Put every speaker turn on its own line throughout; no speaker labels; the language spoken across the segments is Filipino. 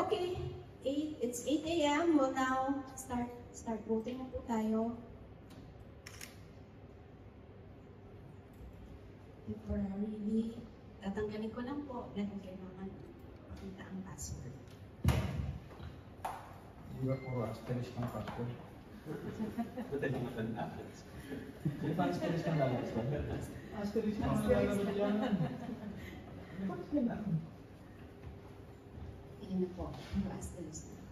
Okay. It's 8 a.m. We'll now start voting na po tayo. Temporarily, tatanggalin ko lang po dahil kailangan makita ang password.
Di ba puro asterisk ng password?
Buti na matanda.
Di ba asterisk ng lalabas ba? Asterisk ng lalabas yan. Bakit kailangan?
Ayan na po, ang asterisk na.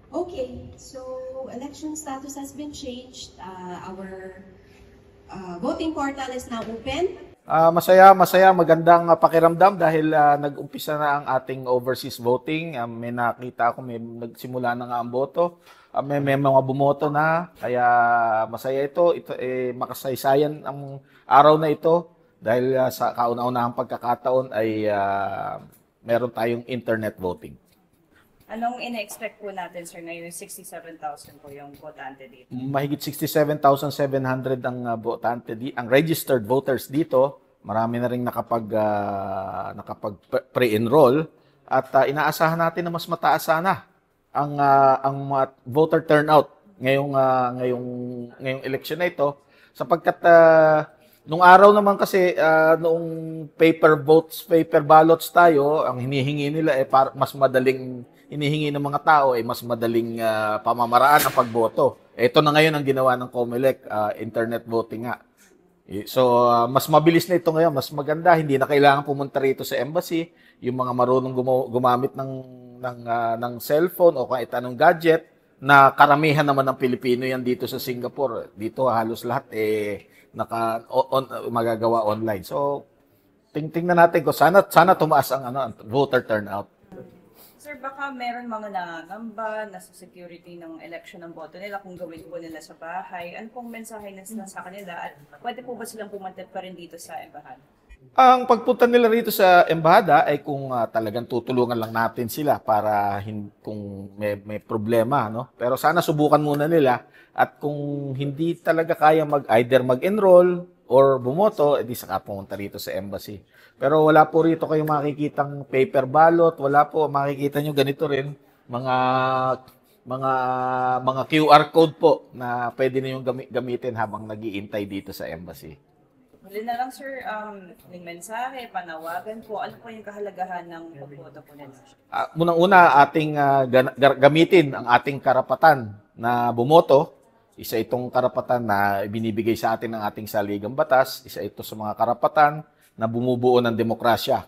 Okay, so election status has been changed. Our voting portal is now open.
Masaya, magandang pakiramdam dahil nag-umpisa na ang ating overseas voting. May nakita ako, may nagsimula na nga ang boto. May mga bumoto na, kaya masaya ito. Ito makasaysayan ang araw na ito dahil sa kauna-unahang pagkakataon ay meron tayong internet voting.
Anong ina-expect po natin, sir, ngayon? 67,000 po yung botante dito.
Mahigit 67,700 ang botante ang registered voters dito. Marami na ring nakapag pre-enroll at inaasahan natin na mas mataas sana ang voter turnout ngayong election na ito sapagkat nung araw naman kasi noong paper ballots tayo, ang hinihingi nila mas madaling hinihingi ng mga tao ay mas madaling pamamaraan ang pagboto. Ito na ngayon ang ginawa ng COMELEC, internet voting nga. So, mas mabilis na ito ngayon, mas maganda, hindi na kailangan pumunta rito sa embassy. Yung mga marunong gumamit ng cellphone o kahit anong gadget, na karamihan naman ng Pilipino yan dito sa Singapore. Dito halos lahat magagawa online. So, tingnan natin ko sana tumaas ang voter turnout.
Sir, baka meron mga nangangamba na sa security ng election ng boto nila kung gawin po nila sa bahay. Ano pong mensahe na sa kanila at pwede po ba silang pumunta pa rin dito sa embahada?
Ang pagpunta nila rito sa embahada ay kung talagang tutulungan lang natin sila para kung may problema, no? Pero sana subukan muna nila at kung hindi talaga kaya either mag-enroll or bumoto, edi saka pumunta rito sa embassy. Pero wala po rito kayong makikitang paper ballot, wala po, makikita nyo ganito rin, mga QR code po na pwede niyo gamitin habang nag-iintay dito sa embassy.
Huli na lang, sir, yung mensahe, panawagan po, ano po yung kahalagahan ng pagboto po nila?
Unang-una, ating gamitin ang ating karapatan na bumoto. Isa itong karapatan na binibigay sa atin ng ating saligang batas. Isa ito sa mga karapatan na bumubuo ng demokrasya.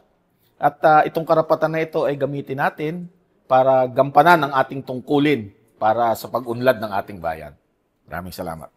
At itong karapatan na ito ay gamitin natin para gampanan ang ating tungkulin para sa pag-unlad ng ating bayan. Maraming salamat.